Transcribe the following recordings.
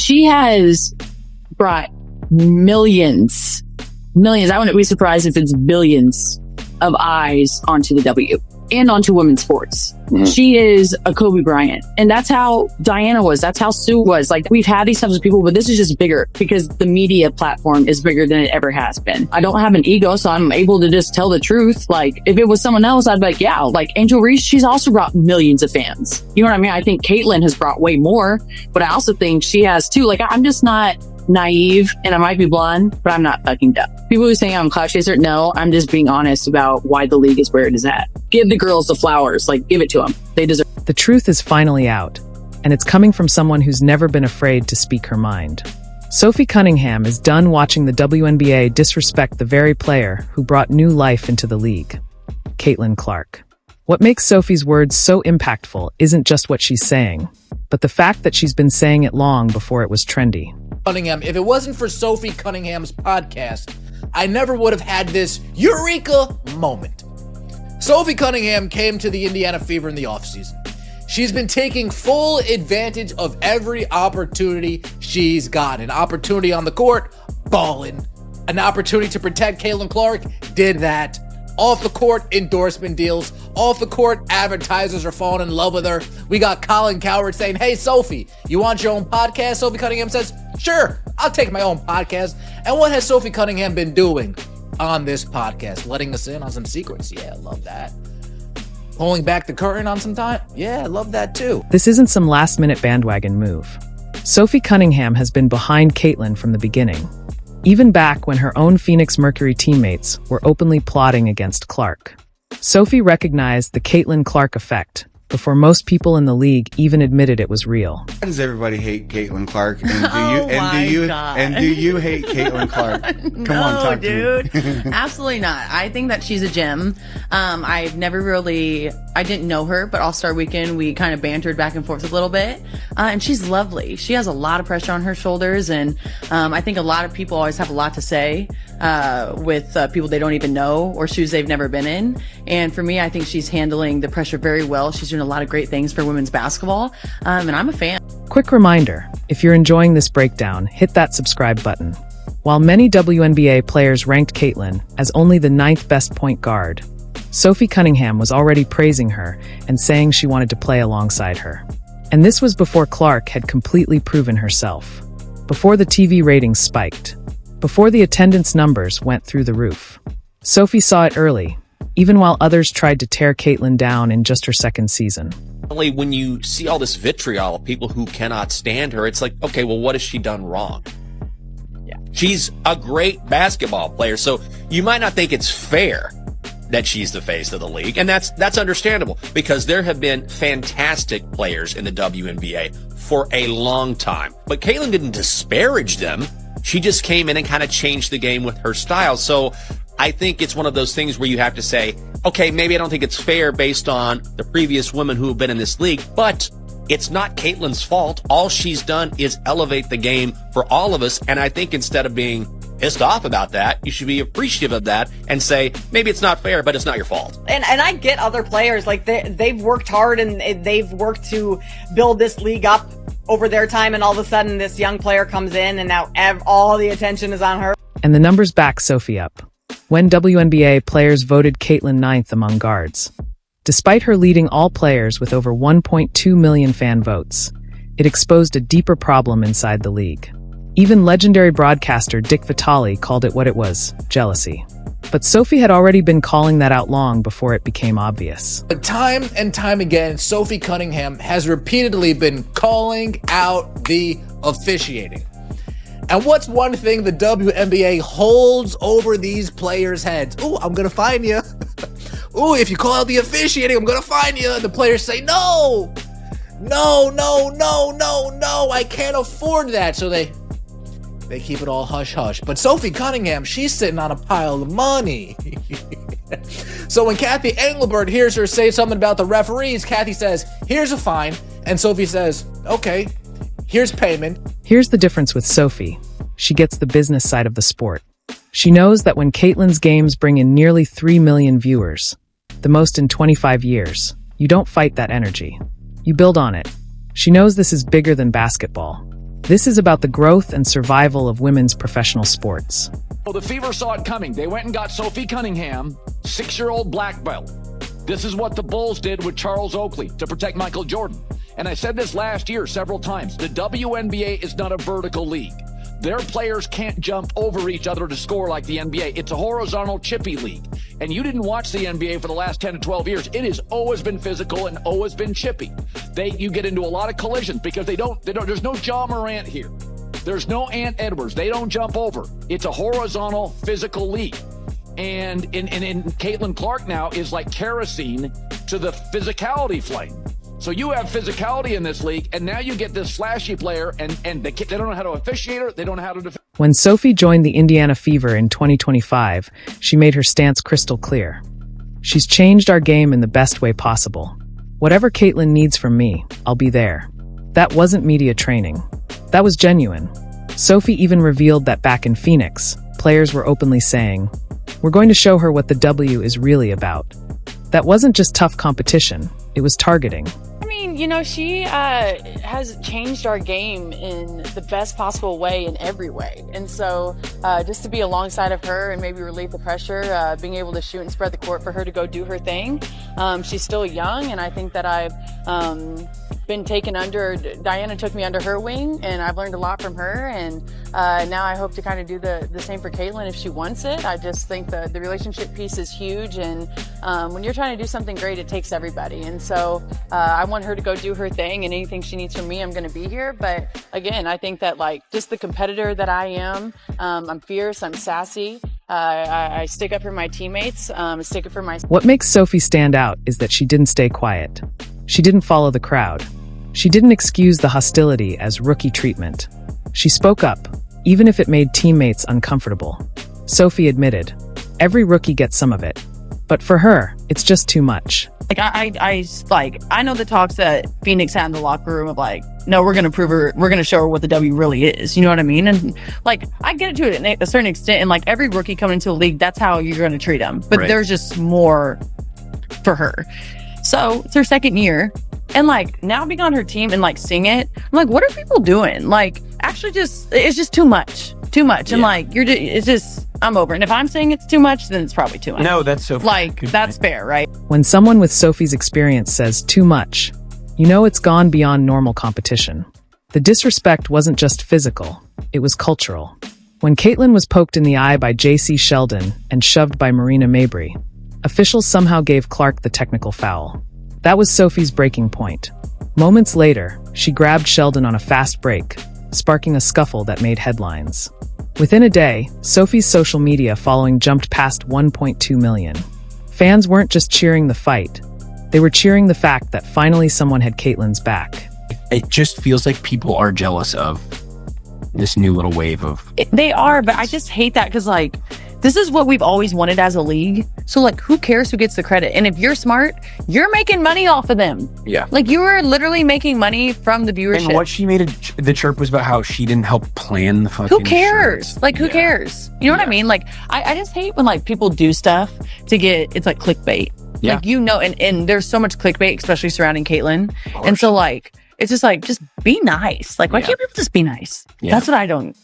she has brought millions, I wouldn't be surprised if it's billions of eyes onto the W and onto women's sports. Mm-hmm. She is a Kobe Bryant. And that's how Diana was. That's how Sue was. Like, we've had these types of people, but this is just bigger because the media platform is bigger than it ever has been. I don't have an ego, so I'm able to just tell the truth. Like, if it was someone else, I'd be like, yeah, like Angel Reese, she's also brought millions of fans. You know what I mean? I think Caitlyn has brought way more, but I also think she has too. Like, I'm just not naive, and I might be blonde, but I'm not fucking dumb. People who say I'm a clout chaser, no, I'm just being honest about why the league is where it is at. Give the girls the flowers, like, give it to them. They deserve. The truth is finally out, and it's coming from someone who's never been afraid to speak her mind. Sophie Cunningham is done watching the WNBA disrespect the very player who brought new life into the league, Caitlin Clark. What makes Sophie's words so impactful isn't just what she's saying, but the fact that she's been saying it long before it was trendy. Cunningham, if it wasn't for Sophie Cunningham's podcast, I never would have had this eureka moment. Sophie Cunningham came to the Indiana Fever in the offseason. She's been taking full advantage of every opportunity she's got. An opportunity on the court, ballin'. An opportunity to protect Caitlin Clark, did that. Off the court, endorsement deals. Off the court, advertisers are falling in love with her. We got Colin Cowherd saying, hey, Sophie, you want your own podcast? Sophie Cunningham says, sure, I'll take my own podcast. And what has Sophie Cunningham been doing on this podcast? Letting us in on some secrets. Yeah, I love that. Pulling back the curtain on some time. Yeah, I love that too. This isn't some last-minute bandwagon move. Sophie Cunningham has been behind Caitlin from the beginning, even back when her own Phoenix Mercury teammates were openly plotting against Clark. Sophie recognized the Caitlin Clark effect before most people in the league even admitted it was real. Why does everybody hate Caitlin Clark? And do you hate Caitlin Clark? Come on, talk dude. to me. Absolutely not. I think that she's a gem. I didn't know her, but All-Star Weekend, we kind of bantered back and forth a little bit. And she's lovely. She has a lot of pressure on her shoulders. And I think a lot of people always have a lot to say with people they don't even know or shoes they've never been in. And for me, I think she's handling the pressure very well. She's doing a lot of great things for women's basketball. And I'm a fan. Quick reminder, if you're enjoying this breakdown, hit that subscribe button. While many WNBA players ranked Caitlin as only the 9th best point guard, Sophie Cunningham was already praising her and saying she wanted to play alongside her. And this was before Clark had completely proven herself, before the TV ratings spiked, before the attendance numbers went through the roof. Sophie saw it early, even while others tried to tear Caitlin down in just her second season. When you see all this vitriol of people who cannot stand her, it's like, okay, well, what has she done wrong? Yeah, she's a great basketball player, so you might not think it's fair that she's the face of the league, and that's understandable because there have been fantastic players in the WNBA for a long time. But Caitlin didn't disparage them. She just came in and kind of changed the game with her style. So I think it's one of those things where you have to say, okay, maybe I don't think it's fair based on the previous women who have been in this league, but it's not Caitlin's fault. All she's done is elevate the game for all of us. And I think instead of being pissed off about that, you should be appreciative of that and say, maybe it's not fair, but it's not your fault. And I get other players, like they've worked hard and they've worked to build this league up over their time, and all of a sudden this young player comes in and now all the attention is on her. And the numbers back Sophie up. When WNBA players voted Caitlin 9th among guards. Despite her leading all players with over 1.2 million fan votes, it exposed a deeper problem inside the league. Even legendary broadcaster Dick Vitale called it what it was, jealousy. But Sophie had already been calling that out long before it became obvious. But time and time again, Sophie Cunningham has repeatedly been calling out the officiating. And what's one thing the WNBA holds over these players' heads? Ooh, I'm going to fine you. Ooh, if you call out the officiating, I'm going to fine you. And the players say, no, I can't afford that. So they keep it all hush-hush. But Sophie Cunningham, she's sitting on a pile of money. So when Kathy Engelbert hears her say something about the referees, Kathy says, here's a fine. And Sophie says, okay, here's payment. Here's the difference with Sophie. She gets the business side of the sport. She knows that when Caitlin's games bring in nearly 3 million viewers, the most in 25 years, you don't fight that energy. You build on it. She knows this is bigger than basketball. This is about the growth and survival of women's professional sports. Well, the Fever saw it coming. They went and got Sophie Cunningham, 6-year-old black belt. This is what the Bulls did with Charles Oakley to protect Michael Jordan. And I said this last year several times. The WNBA is not a vertical league. Their players can't jump over each other to score like the NBA. It's a horizontal chippy league. And you didn't watch the NBA for the last 10 to 12 years. It has always been physical and always been chippy. You get into a lot of collisions because there's no Ja Morant here. There's no Ant Edwards. They don't jump over. It's a horizontal physical league. And Caitlin Clark now is like kerosene to the physicality flame. So you have physicality in this league, and now you get this flashy player, and they don't know how to officiate her. They don't know how to defend. When Sophie joined the Indiana Fever in 2025, she made her stance crystal clear. She's changed our game in the best way possible. Whatever Caitlin needs from me, I'll be there. That wasn't media training. That was genuine. Sophie even revealed that back in Phoenix, players were openly saying, "We're going to show her what the W is really about." That wasn't just tough competition, it was targeting. I mean, she has changed our game in the best possible way in every way. And so just to be alongside of her and maybe relieve the pressure, being able to shoot and spread the court for her to go do her thing. She's still young, and I think that I've been taken under, Diana took me under her wing, and I've learned a lot from her. And now I hope to kind of do the same for Caitlin if she wants it. I just think the relationship piece is huge. And when you're trying to do something great, it takes everybody. And so I want her to go do her thing, and anything she needs from me, I'm going to be here. But again, I think that just the competitor that I am, I'm fierce, I'm sassy. I stick up for my teammates, stick up for my... What makes Sophie stand out is that she didn't stay quiet. She didn't follow the crowd. She didn't excuse the hostility as rookie treatment. She spoke up, even if it made teammates uncomfortable. Sophie admitted, every rookie gets some of it. But for her, it's just too much. I know the talks that Phoenix had in the locker room of no, we're going to prove her, we're going to show her what the W really is. You know what I mean? And I get it to a certain extent. And every rookie coming into the league, that's how you're going to treat them. But there's just more for her. So it's her second year. And now being on her team and seeing it, I'm what are people doing? Actually it's just too much. Yeah. And it's just, I'm over. And if I'm saying it's too much, then it's probably too much. No, that's so that's fair, right? When someone with Sophie's experience says too much, it's gone beyond normal competition. The disrespect wasn't just physical, it was cultural. When Caitlin was poked in the eye by J.C. Sheldon and shoved by Marina Mabry, officials somehow gave Clark the technical foul. That was Sophie's breaking point. Moments later, she grabbed Sheldon on a fast break, sparking a scuffle that made headlines. Within a day, Sophie's social media following jumped past 1.2 million. Fans weren't just cheering the fight, they were cheering the fact that finally someone had Caitlin's back. It just feels like people are jealous of this new little wave of... They are, but I just hate that because this is what we've always wanted as a league. So who cares who gets the credit? And if you're smart, you're making money off of them. Yeah. You are literally making money from the viewership. And what she made the chirp was about how she didn't help plan the fucking... Who cares? Who cares? You know what I mean? I just hate when people do stuff to get, it's clickbait. Yeah. And there's so much clickbait, especially surrounding Caitlin. And so it's just be nice. Why can't people just be nice? Yeah. That's what I don't.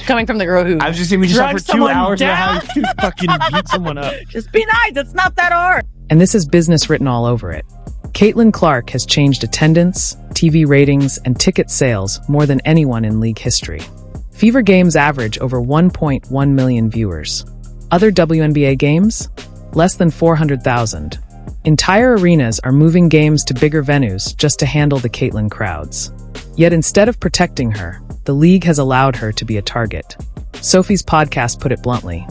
Coming from the girl who... I was just saying, we just talked for 2 hours about how you fucking beat someone up. Just be nice. It's not that hard. And this is business written all over it. Caitlin Clark has changed attendance, TV ratings, and ticket sales more than anyone in league history. Fever games average over 1.1 million viewers. Other WNBA games? Less than 400,000. Entire arenas are moving games to bigger venues just to handle the Caitlin crowds. Yet instead of protecting her, the league has allowed her to be a target. Sophie's podcast put it bluntly.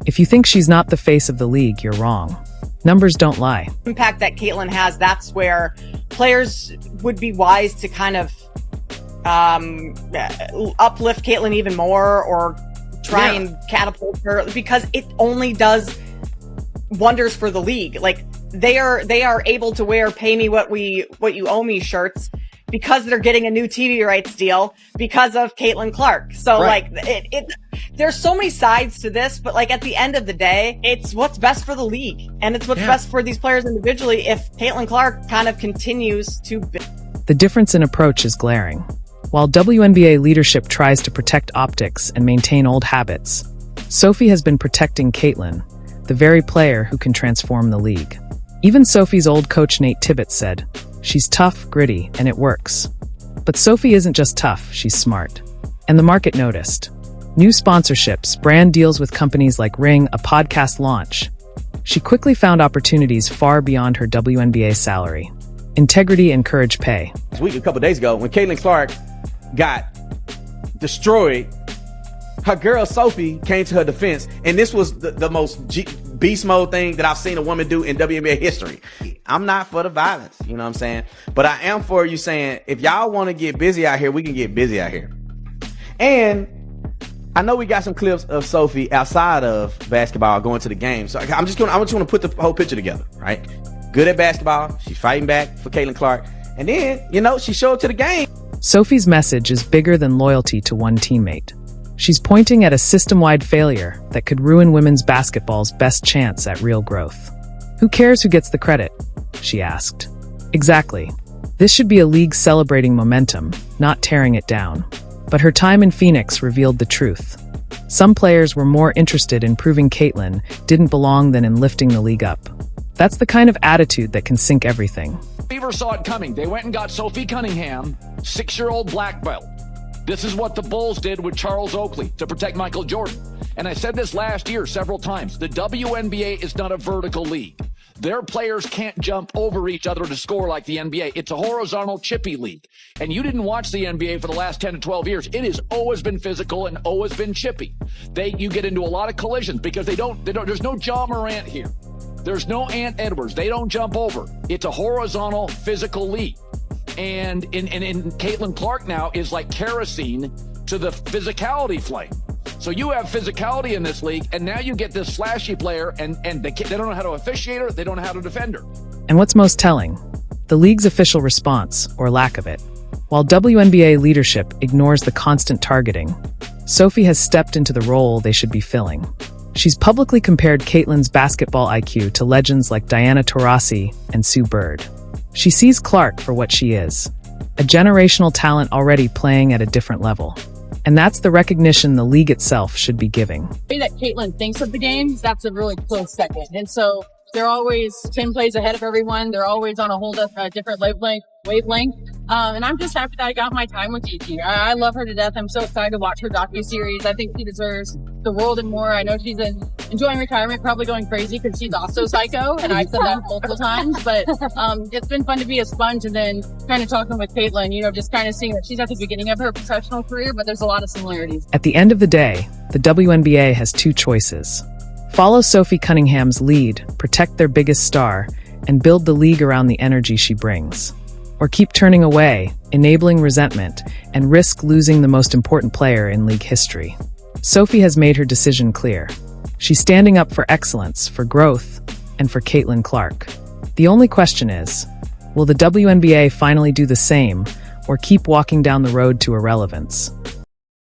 If you think she's not the face of the league, you're wrong. Numbers don't lie. Impact that Caitlin has, that's where players would be wise to kind of uplift Caitlin even more or try and catapult her, because it only does wonders for the league. They are able to wear "pay me what you owe me" shirts because they're getting a new TV rights deal because of Caitlin Clark. So there's so many sides to this, but at the end of the day, it's what's best for the league and it's what's best for these players individually. If Caitlin Clark kind of continues to... The difference in approach is glaring. While WNBA leadership tries to protect optics and maintain old habits, Sophie has been protecting Caitlin, the very player who can transform the league. Even Sophie's old coach Nate Tibbetts said, "She's tough, gritty, and it works." But Sophie isn't just tough, she's smart. And the market noticed. New sponsorships, brand deals with companies like Ring, a podcast launch. She quickly found opportunities far beyond her WNBA salary. Integrity and courage pay. A couple days ago, when Caitlin Clark got destroyed, her girl Sophie came to her defense, and this was the most beast mode thing that I've seen a woman do in WNBA history. I'm not for the violence, you know what I'm saying? But I am for you saying, if y'all want to get busy out here, we can get busy out here. And I know we got some clips of Sophie outside of basketball going to the game. So I just want to put the whole picture together, right? Good at basketball. She's fighting back for Caitlin Clark. And then, she showed up to the game. Sophie's message is bigger than loyalty to one teammate. She's pointing at a system-wide failure that could ruin women's basketball's best chance at real growth. Who cares who gets the credit? She asked. Exactly. This should be a league celebrating momentum, not tearing it down. But her time in Phoenix revealed the truth. Some players were more interested in proving Caitlin didn't belong than in lifting the league up. That's the kind of attitude that can sink everything. Fever saw it coming. They went and got Sophie Cunningham, 6-year-old black belt. This is what the Bulls did with Charles Oakley to protect Michael Jordan. And I said this last year several times. The WNBA is not a vertical league. Their players can't jump over each other to score like the NBA. It's a horizontal chippy league. And you didn't watch the NBA for the last 10 to 12 years. It has always been physical and always been chippy. You get into a lot of collisions because there's no Ja Morant here. There's no Ant Edwards. They don't jump over. It's a horizontal physical league. And Caitlin Clark now is like kerosene to the physicality flame. So you have physicality in this league, and now you get this flashy player, and they don't know how to officiate her, they don't know how to defend her. And what's most telling? The league's official response, or lack of it. While WNBA leadership ignores the constant targeting, Sophie has stepped into the role they should be filling. She's publicly compared Caitlin's basketball IQ to legends like Diana Taurasi and Sue Bird. She sees Clark for what she is, a generational talent already playing at a different level. And that's the recognition the league itself should be giving. The way that Caitlin thinks of the games, that's a really close second. And so they're always 10 plays ahead of everyone. They're always on a whole different wavelength. And I'm just happy that I got my time with Gigi. I love her to death. I'm so excited to watch her docuseries. I think she deserves the world and more. I know she's enjoying retirement, probably going crazy because she's also psycho, and I've said that multiple times. But it's been fun to be a sponge, and then kind of talking with Caitlin, just kind of seeing that she's at the beginning of her professional career, but there's a lot of similarities. At the end of the day, the WNBA has two choices. Follow Sophie Cunningham's lead, protect their biggest star, and build the league around the energy she brings. Or keep turning away, enabling resentment, and risk losing the most important player in league history. Sophie has made her decision clear. She's standing up for excellence, for growth, and for Caitlin Clark. The only question is, will the WNBA finally do the same, or keep walking down the road to irrelevance?